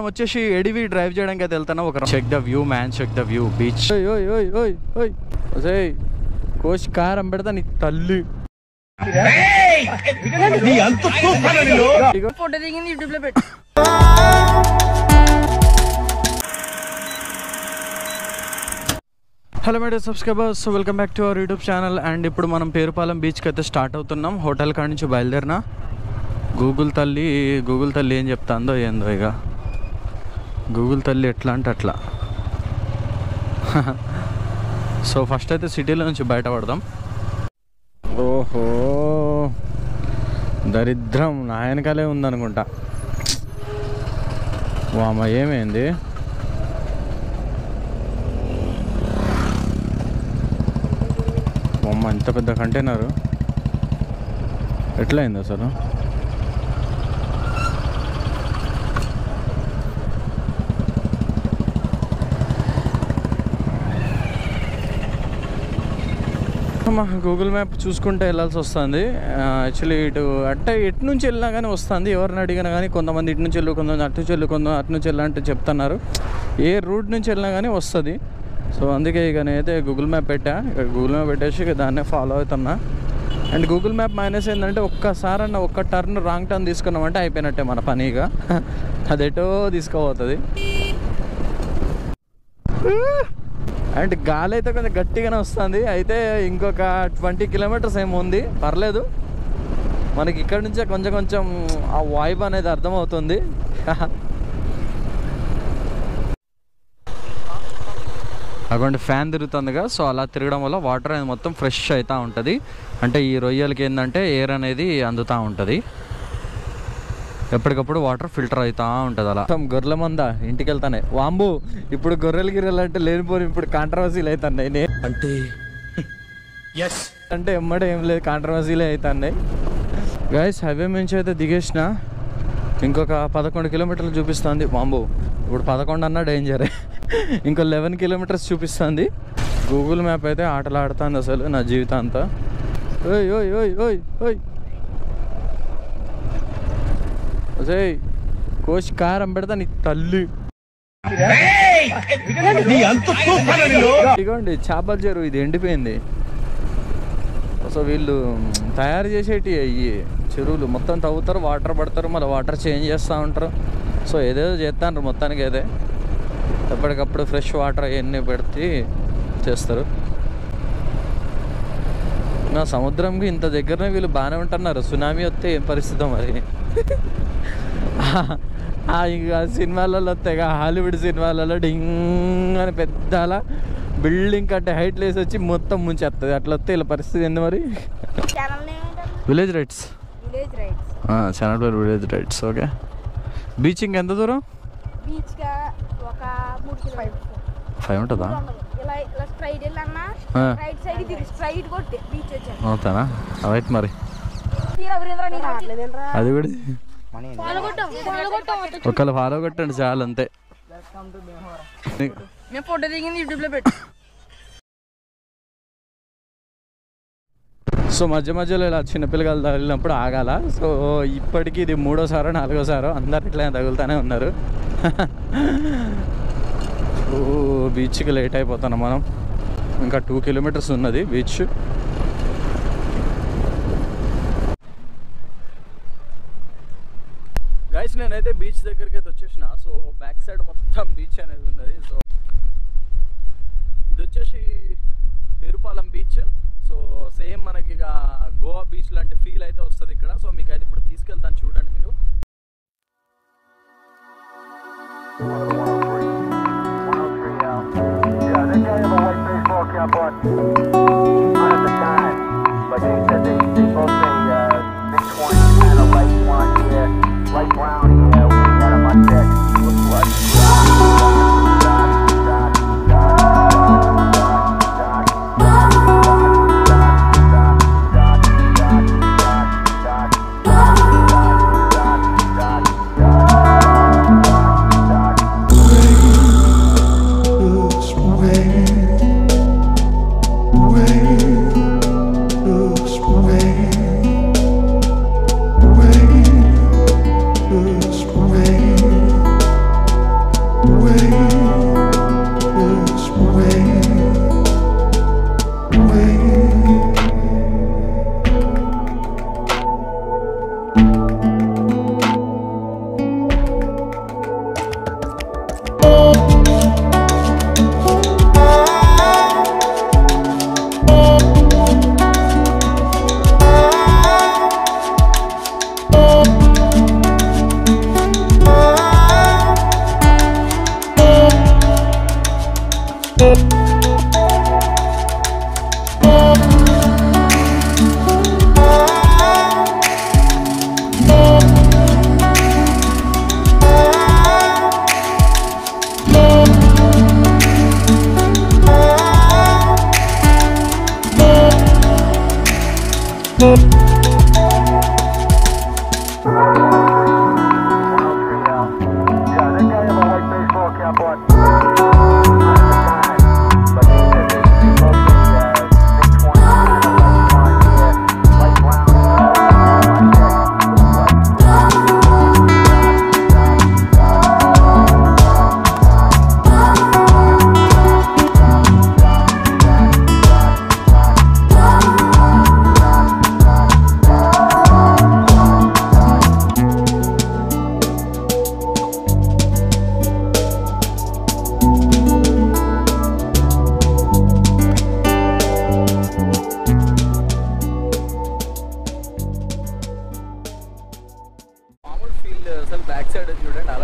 వచ్చేసి ఎడివి డ్రైవ్ చేయడానికి అయితే వెళ్తాను. ఒక check the view man, check the view beach. కోచ్ కారం పెడతా నీ తల్లి. ఫోటో దిగింది యూట్యూబ్ లో పెట్టు. Hello my dear subscribers, welcome back to our YouTube channel. And ఇప్పుడు మనం పేరుపాలెం బీచ్కి అయితే స్టార్ట్ అవుతున్నాం. హోటల్ కాడ నుంచి బయలుదేరిన గూగుల్ తల్లి ఏం చెప్తాందో ఏందో. ఇక గూగుల్ తల్లి ఎట్లా అంటే అట్లా. సో ఫస్ట్ అయితే సిటీలో నుంచి బయటపడదాం. ఓహో దరిద్రం నా వెనకాలే ఉందనుకుంటా. వామ ఏమైంది? అమ్మ ఇంత పెద్ద కంటైనరు ఎట్లా అయింది అసలు? గూగుల్ మ్యాప్ చూసుకుంటే వెళ్ళాల్సి వస్తుంది. యాక్చువల్లీ ఎటు నుంచి వెళ్ళినా కానీ వస్తుంది. ఎవరిని అడిగినా కానీ కొంతమంది ఇటు నుంచి వెళ్ళు, కొంతమంది అటు నుంచి వెళ్ళు, కొంతమంది అటు నుంచి వెళ్ళాలంటే చెప్తున్నారు. ఏ రూట్ నుంచి వెళ్ళినా కానీ వస్తుంది. సో అందుకే ఇక నేనైతే గూగుల్ మ్యాప్ గూగుల్ మ్యాప్ పెట్టేసి ఇక దాన్నే ఫాలో అవుతున్నా. అండ్ గూగుల్ మ్యాప్ మైనస్ ఏంటంటే ఒక్కసారన్నా ఒక్క టర్న్ రాంగ్ టర్న్ తీసుకున్నామంటే అయిపోయినట్టే మన పనిగా. అది ఎటో తీసుకుపోతుంది. అండ్ గాలి అయితే కొంచెం గట్టిగానే వస్తుంది. అయితే ఇంకొక 20 కిలోమీటర్స్ ఏమో ఉంది, పర్లేదు. మనకి ఇక్కడ నుంచే కొంచెం ఆ వైబ్ అనేది అర్థమవుతుంది. అటువంటి ఫ్యాన్ తిరుగుతుందిగా, సో అలా తిరగడం వల్ల వాటర్ అనేది మొత్తం ఫ్రెష్ అవుతూ ఉంటుంది. అంటే ఈ రొయ్యలకి ఏంటంటే ఎయిర్ అనేది అందుతూ ఉంటుంది. ఎప్పటికప్పుడు వాటర్ ఫిల్టర్ అవుతూ ఉంటుంది. అలా మొత్తం గొర్రెల మంద ఇంటికి వెళ్తానే. వాంబు ఇప్పుడు గొర్రెలు అంటే లేనిపోని ఇప్పుడు కాంట్రవర్సీలు అవుతున్నాయి. అంటే ఎమ్మడే ఏం లేదు, కాంట్రవర్సీలే అవుతున్నాయి. గైస్ హైవే నుంచి అయితే దిగేసిన. ఇంకొక 11 కిలోమీటర్లు చూపిస్తుంది. వాంబు ఇప్పుడు 11 అన్నా డేంజరే. ఇంకో 11 కిలోమీటర్స్ చూపిస్తుంది. గూగుల్ మ్యాప్ అయితే ఆటలాడుతుంది అసలు నా జీవితం అంతా. ఓయ్ ఓయ్ ఓయ్ ఓయ్ ఓయ్ ఓయ్ కోచ్ కారం పెడతా నీ తల్లి. ఇదిగోండి చేపల చెరువు, ఇది ఎండిపోయింది. సో వీళ్ళు తయారు చేసేటి ఈ చెరువులు మొత్తం తవ్వుతారు, వాటర్ పడతారు, మళ్ళీ వాటర్ చేంజ్ చేస్తూ ఉంటారు. సో ఏదేదో చేస్తాను మొత్తానికి. అయితే ఎప్పటికప్పుడు ఫ్రెష్ వాటర్ అవన్నీ పెడితే చేస్తారు. నా సముద్రంకి ఇంత దగ్గరనే వీళ్ళు బాగానే ఉంటున్నారు. సునామీ వస్తే ఏం పరిస్థితి మరి? ఇంకా సినిమాలలో వస్తాయి, హాలీవుడ్ సినిమాలలో డింగ్ అని పెద్ద అలా బిల్డింగ్ కంటే హైట్ లేసి వచ్చి మొత్తం ముంచేస్తుంది. అట్లా వస్తే ఇలా పరిస్థితి ఏంది మరి? విలేజ్ రైట్స్ ఛానల్ పేరు విలేజ్ రైట్స్. ఓకే, బీచ్ ఇంకెంత దూరం? 5 ఉంటుందా? అవుతానా? అవైతే మరి అది కూడా ఒకళ్ళు ఫాలో కొట్టండి చాలు, అంతే. ఫోటో దిగింది యూట్యూబ్ లో పెట్టు. సో మధ్యలో ఇలా చిన్నపిల్లలు తగిలినప్పుడు ఆగాల. సో ఇప్పటికీ ఇది 3వ 4వ అందరు ఇట్లా తగులుతూనే ఉన్నారు. బీచ్కి లేట్ అయిపోతున్నాం మనం. ఇంకా 2 కిలోమీటర్స్ ఉన్నది బీచ్. గైస్ నేనైతే బీచ్ దగ్గరికి అయితే వచ్చేసిన. సో బ్యాక్ సైడ్ మొత్తం బీచ్ అనేది ఉన్నది. సో ఇది వచ్చేసి పేరుపాలెం బీచ్. సో సేమ్ మనకి ఇక గోవా బీచ్ లాంటి ఫీల్ అయితే వస్తుంది ఇక్కడ. సో మీకు అయితే ఇప్పుడు తీసుకెళ్తాను, చూడండి మీరు. Away.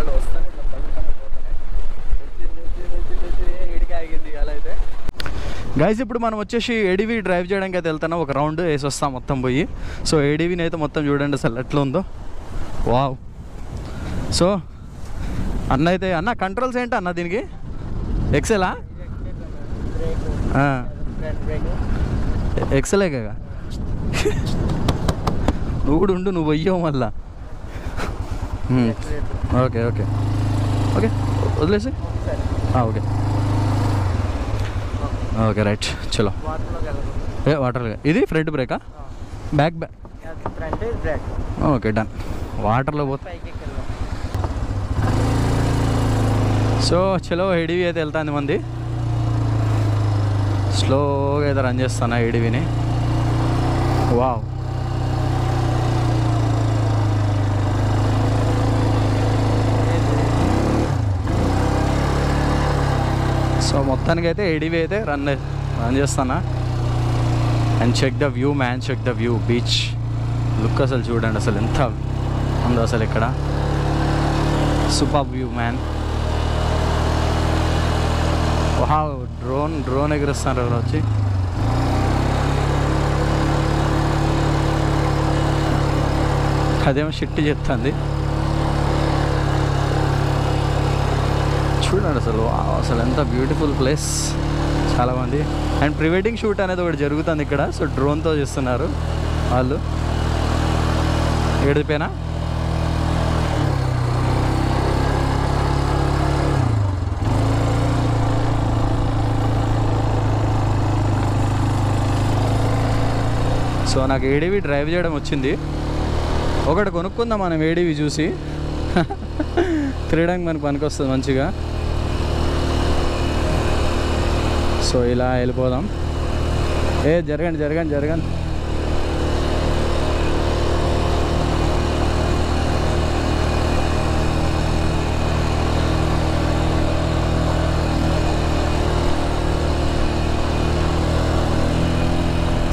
అలా వస్తాను ఇట్లా పడుతానే పోతానే ఇడికి ఆగింది అలా అయితే. గైస్ ఇప్పుడు మనం వచ్చేసి ఏడీవీ డ్రైవ్ చేయడానికి అయితే వెళ్తున్నాం. ఒక రౌండ్ వేసి వస్తాం మొత్తం పోయి. సో ఏడీవీని అయితే మొత్తం చూడండి అసలు ఎట్లా ఉందో. వావ్. సో అన్న అయితే అన్న కంట్రోల్స్ ఏంటి అన్న దీనికి? ఎక్సెలా? ఎక్సెలే కదా. నువ్వు కూడా ఉండు, నువ్వు వెయ్యవు మళ్ళా. ఓకే ఓకే ఓకే వదిలేసి ఓకే ఓకే రైట్ చలో. వాటర్ ఇది ఫ్రంట్ బ్రేకా? Back okay done. వాటర్లో పోతే సో చలో. ఏడీవీ అయితే వెళ్తాంది మంది. స్లోగా అయితే రన్ చేస్తాను ఏడీవీని. వావ్. సో మొత్తానికి అయితే ఏడీవీ అయితే రన్ చేస్తానా. And check the view man, check the view. Beach look అసలు చూడండి అసలు ఎంత ఉందో అసలు ఇక్కడ. Super view man. Wow. Drone ఎగురుస్తున్నారు ఎవరు వచ్చి. అదేమో షిట్ చెప్తుంది చూడండి అసలు. అసలు ఎంత బ్యూటిఫుల్ ప్లేస్. చాలామంది అండ్ ప్రీ వెడ్డింగ్ షూట్ అనేది ఒకటి జరుగుతుంది ఇక్కడ. సో డ్రోన్తో చేస్తున్నారు వాళ్ళు. ఏడిపోయినా సో నాకు ఏడీవీ డ్రైవ్ చేయడం వచ్చింది. ఒకటి కొనుక్కుందాం మనం ఏడీవీ చూసి. తిరగడానికి మనకు పనికి వస్తుంది మంచిగా. సో ఇలా వెళ్ళిపోదాం. జరగండి జరగండి జరగండి.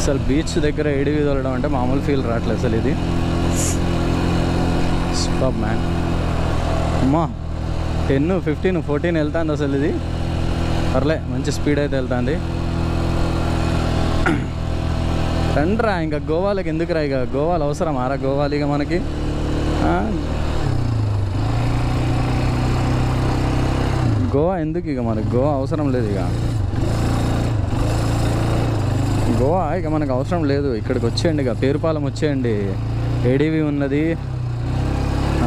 అసలు బీచ్ దగ్గర ఏడీవీ తోలడం అంటే మామూలు ఫీల్ రావట్లేదు అసలు. ఇది సూపర్ మ్యాన్. అమ్మా 10, 15, 14 వెళ్తుంది అసలు. ఇది పర్లే మంచి స్పీడ్ అయితే వెళ్తుంది. రండ్రా ఇంకా గోవాలకి ఎందుకు రా? ఇక గోవాలు అవసరం ఆరా? గోవాలి ఇక మనకి గోవా ఎందుకు ఇక మనకి? గోవా అవసరం లేదు ఇక. గోవా ఇక మనకు అవసరం లేదు. ఇక్కడికి వచ్చేయండి ఇక. పేరుపాలెం వచ్చేయండి. ఏడీవీ ఉన్నది,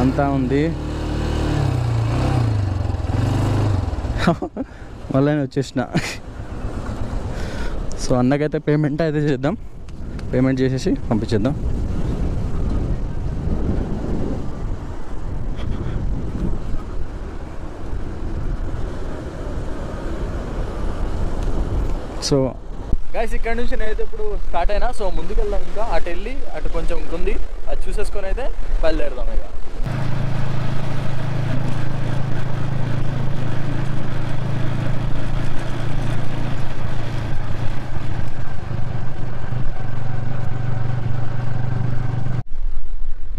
అంతా ఉంది. మళ్ళీ వచ్చేసిన. సో అన్నకైతే పేమెంట్ అయితే చేద్దాం. పేమెంట్ చేసేసి పంపించేద్దాం. సో గైస్ ఇక్కడ నుంచి నేనైతే ఇప్పుడు స్టార్ట్ అయినా. సో ముందుకు వెళ్దాం. ఇంకా అటు వెళ్ళి అటు కొంచెం ఉంది, అది చూసేసుకొని అయితే బయలుదేరుదాం ఇక.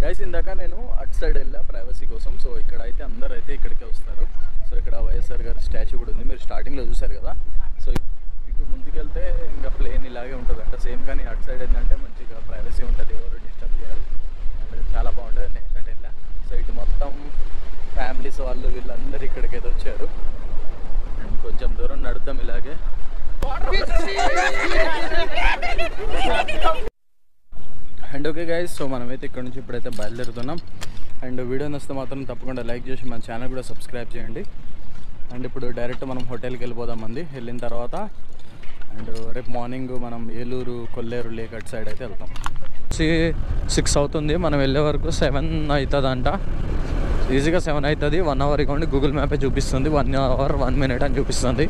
గైస్ ఇందాక నేను అటు సైడ్ వెళ్ళా ప్రైవసీ కోసం. సో ఇక్కడ అయితే అందరు అయితే ఇక్కడికే వస్తారు. సో ఇక్కడ వైఎస్ఆర్ గారి స్టాచ్యూ కూడా ఉంది, మీరు స్టార్టింగ్లో చూసారు కదా. సో ఇటు ముందుకెళ్తే ఇంకా ప్లేన్ ఇలాగే ఉంటుంది అంట సేమ్. కానీ అటు సైడ్ ఏంటంటే మంచిగా ప్రైవసీ ఉంటుంది, ఎవరు డిస్టర్బ్ చేయాలి. అంటే చాలా బాగుంటుంది. నేను ఎక్కడ వెళ్ళా. సో ఇటు మొత్తం ఫ్యామిలీస్ వాళ్ళు వీళ్ళందరూ ఇక్కడికైతే వచ్చారు. అండ్ కొంచెం దూరం నడుద్దాం ఇలాగే. అండ్ ఓకే గైస్, సో మనమైతే ఇక్కడ నుంచి ఇప్పుడైతే బయలుదేరుతున్నాం. అండ్ వీడియో నచ్చితే మాత్రం తప్పకుండా లైక్ చేసి మన ఛానల్ కూడా సబ్స్క్రైబ్ చేయండి. అండ్ ఇప్పుడు డైరెక్ట్ మనం హోటల్కి వెళ్ళిపోదాం అండి. వెళ్ళిన తర్వాత అండ్ రేపు మార్నింగ్ మనం ఏలూరు కొల్లేరు లేక్ అటు సైడ్ అయితే వెళ్తాం. 6 అవుతుంది, మనం వెళ్ళే వరకు 7 అవుతుంది అంట. ఈజీగా 7 అవుతుంది. 1 అవర్ ఇవ్వండి. గూగుల్ మ్యాపే చూపిస్తుంది 1 hour 1 minute అని చూపిస్తుంది.